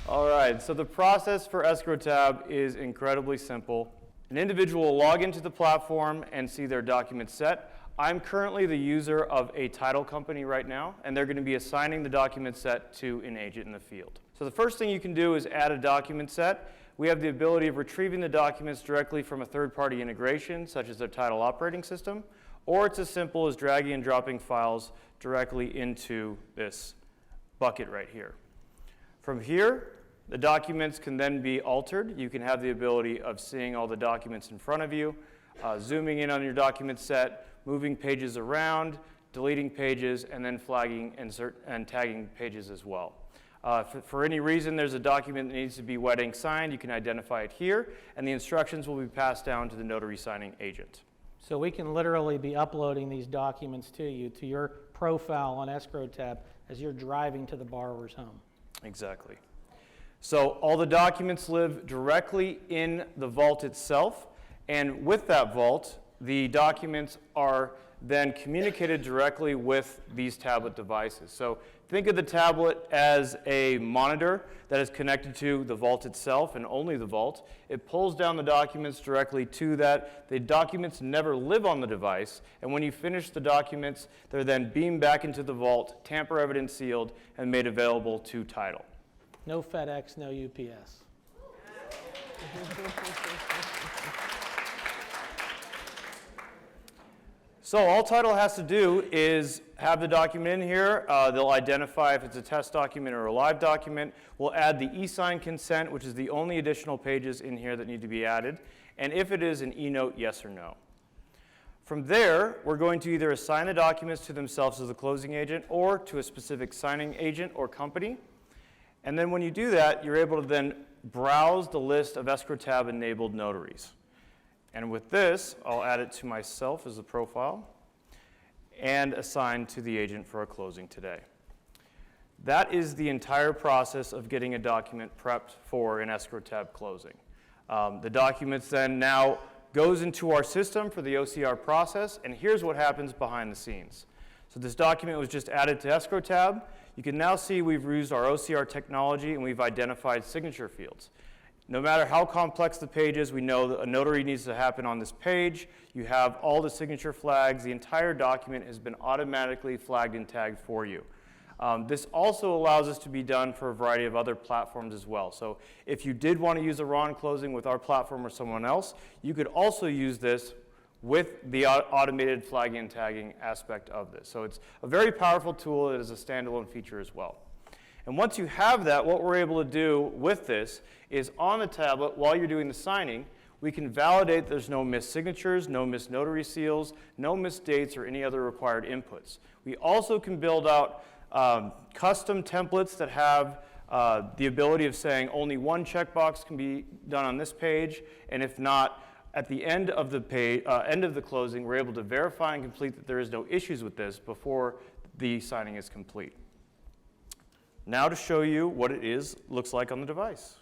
All right, so the process for EscrowTab is incredibly simple. An individual will log into the platform and see their document set. I'm currently the user of a title company right now, and they're going to be assigning the document set to an agent in the field. So the first thing you can do is add a document set. We have the ability of retrieving the documents directly from a third-party integration, such as their title operating system, or it's as simple as dragging and dropping files directly into this bucket right here. From here, the documents can then be altered. You can have the ability of seeing all the documents in front of you, zooming in on your document set, moving pages around, deleting pages, and then flagging and tagging pages as well. For any reason there's a document that needs to be wet ink signed, you can identify it here, and the instructions will be passed down to the notary signing agent. So we can literally be uploading these documents to you, to your profile on EscrowTab as you're driving to the borrower's home. Exactly. So all the documents live directly in the vault itself, and with that vault, the documents are then communicated directly with these tablet devices. So think of the tablet as a monitor that is connected to the vault itself and only the vault. It pulls down the documents directly to that. The documents never live on the device, and when you finish the documents, they're then beamed back into the vault, tamper evidence sealed, and made available to title. No FedEx, no UPS. So all title has to do is have the document in here. They'll identify if it's a test document or a live document. We'll add the e-sign consent, which is the only additional pages in here that need to be added. And if it is an e-note, yes or no. From there, we're going to either assign the documents to themselves as a closing agent or to a specific signing agent or company. And then when you do that, you're able to then browse the list of EscrowTab enabled notaries. And with this, I'll add it to myself as a profile and assign to the agent for a closing today. That is the entire process of getting a document prepped for an EscrowTab closing. The documents then now goes into our system for the OCR process, and here's what happens behind the scenes. So this document was just added to EscrowTab. You can now see we've used our OCR technology and we've identified signature fields. No matter how complex the page is, we know that a notary needs to happen on this page. You have all the signature flags. The entire document has been automatically flagged and tagged for you. This also allows us to be done for a variety of other platforms as well. So if you did want to use a RON closing with our platform or someone else, you could also use this with the automated flagging and tagging aspect of this. So it's a very powerful tool that is a standalone feature as well. And once you have that, what we're able to do with this is on the tablet, while you're doing the signing, we can validate there's no missed signatures, no missed notary seals, no missed dates, or any other required inputs. We also can build out custom templates that have the ability of saying only one checkbox can be done on this page, and if not, at the end of the page, end of the closing, we're able to verify and complete that there is no issues with this before the signing is complete. Now to show you what it looks like on the device.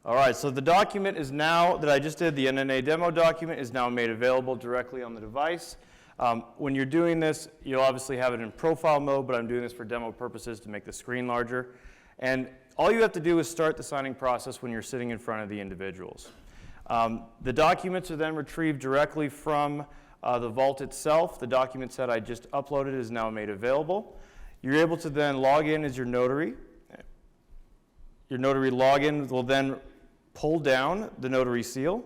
All right, so the document is now, that I just did, the NNA demo document is now made available directly on the device. When you're doing this, you'll obviously have it in profile mode, but I'm doing this for demo purposes to make the screen larger. And all you have to do is start the signing process when you're sitting in front of the individuals. The documents are then retrieved directly from the vault itself. The document set I just uploaded is now made available. You're able to then log in as your notary. Your notary login will then pull down the notary seal,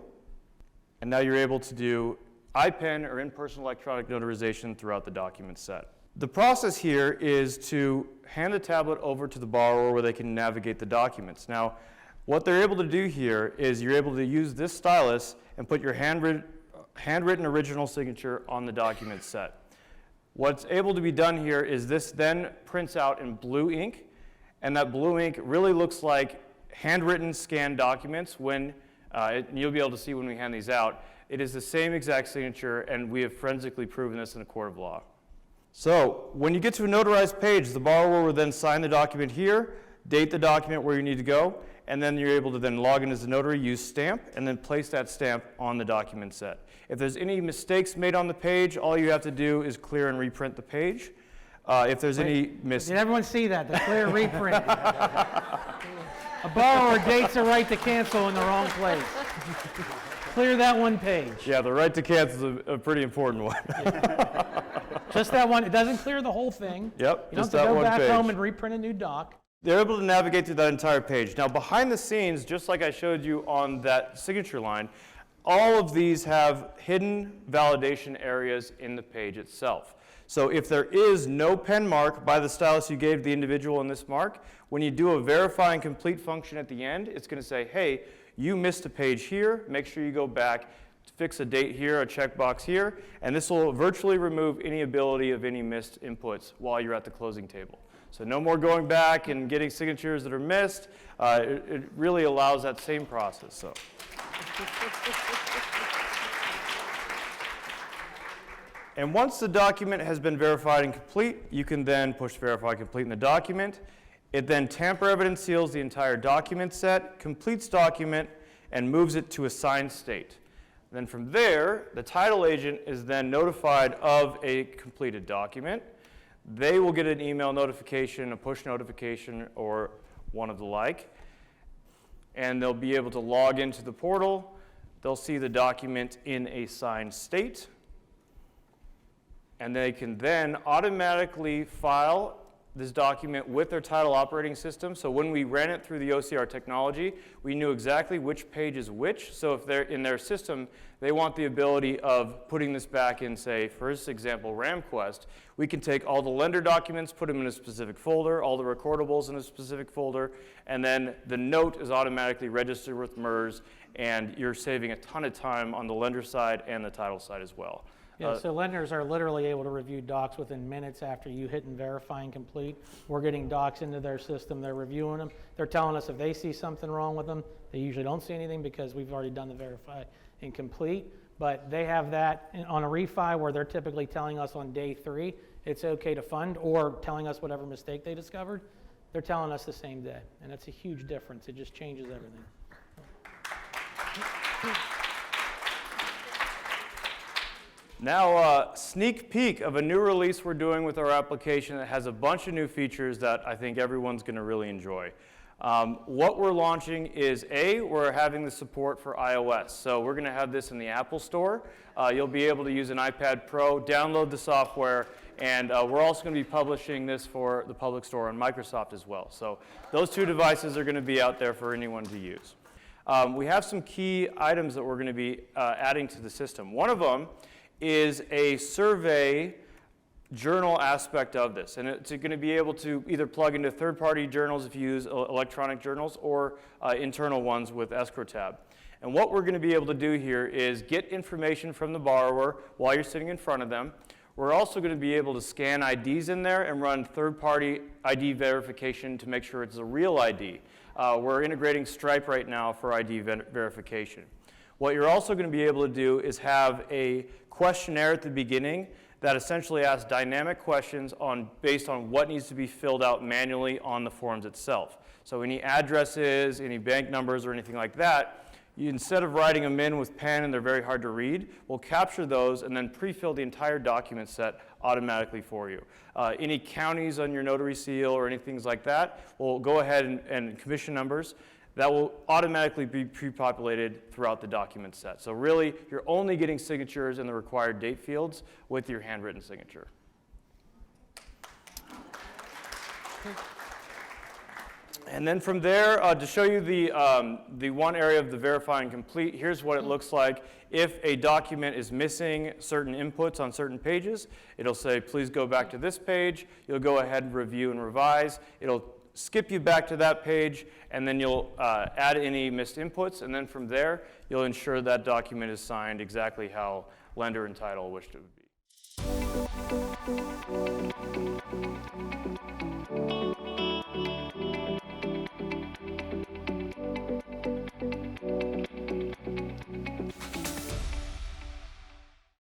and now you're able to do IPEN or In-Person Electronic Notarization throughout the document set. The process here is to hand the tablet over to the borrower where they can navigate the documents. Now, what they're able to do here is you're able to use this stylus and put your handwritten original signature on the document set. What's able to be done here is this then prints out in blue ink, and that blue ink really looks like handwritten scanned documents when, you'll be able to see when we hand these out. It is the same exact signature, and we have forensically proven this in a court of law. So when you get to a notarized page, the borrower will then sign the document here, date the document where you need to go, and then you're able to then log in as a notary, use stamp, and then place that stamp on the document set. If there's any mistakes made on the page, all you have to do is clear and reprint the page. if there's any Did everyone see that? The clear reprint. A borrower dates a right to cancel in the wrong place. Clear that one page. Yeah, the right to cancel is a pretty important one. Just that one. It doesn't clear the whole thing. Yep, You don't just have to that go one back page. home and reprint a new doc. They're able to navigate through that entire page. Now, behind the scenes, just like I showed you on that signature line, all of these have hidden validation areas in the page itself. So if there is no pen mark by the stylus you gave the individual in this mark, when you do a verify and complete function at the end, it's going to say, hey, you missed a page here. Make sure you go back, fix a date here, a checkbox here, and this will virtually remove any ability of any missed inputs while you're at the closing table. So no more going back and getting signatures that are missed. It really allows that same process. So. And once the document has been verified and complete, you can then push verify complete in the document. It then tamper evidence seals the entire document set, completes document, and moves it to a signed state. Then from there, the title agent is then notified of a completed document. They will get an email notification, a push notification, or one of the like, and they'll be able to log into the portal. They'll see the document in a signed state, and they can then automatically file this document with their title operating system. So when we ran it through the OCR technology, we knew exactly which page is which. So if they're in their system, they want the ability of putting this back in, say, for this example, RamQuest, we can take all the lender documents, put them in a specific folder, all the recordables in a specific folder, and then the note is automatically registered with MERS, and you're saving a ton of time on the lender side and the title side as well. Yeah, so lenders are literally able to review docs within minutes after you hit and verify and complete. We're getting docs into their system, they're reviewing them. They're telling us if they see something wrong with them. They usually don't see anything because we've already done the verify and complete. But they have that on a refi where they're typically telling us on day 3 it's okay to fund, or telling us whatever mistake they discovered. They're telling us the same day, and that's a huge difference. It just changes everything. Now, sneak peek of a new release we're doing with our application that has a bunch of new features that I think everyone's going to really enjoy. What we're launching is, we're having the support for iOS. So we're going to have this in the Apple Store. You'll be able to use an iPad Pro, download the software, and we're also going to be publishing this for the public store on Microsoft as well. So those 2 devices are going to be out there for anyone to use. We have some key items that we're going to be adding to the system. One of them is a survey journal aspect of this, and it's going to be able to either plug into third-party journals if you use electronic journals, or internal ones with EscrowTab. And what we're going to be able to do here is get information from the borrower while you're sitting in front of them. We're also going to be able to scan IDs in there and run third-party ID verification to make sure it's a real ID. We're integrating Stripe right now for ID verification. What you're also going to be able to do is have a questionnaire at the beginning that essentially asks dynamic questions based on what needs to be filled out manually on the forms itself. So any addresses, any bank numbers, or anything like that, instead of writing them in with pen and they're very hard to read, we'll capture those and then pre-fill the entire document set automatically for you. Any counties on your notary seal or anything like that, we'll go ahead and commission numbers. That will automatically be pre-populated throughout the document set. So really, you're only getting signatures in the required date fields with your handwritten signature. And then from there, to show you the one area of the verify and complete, here's what it looks like. If a document is missing certain inputs on certain pages, it'll say, please go back to this page. You'll go ahead and review and revise. It'll skip you back to that page, and then you'll add any missed inputs, and then from there, you'll ensure that document is signed exactly how lender and title wished it would be.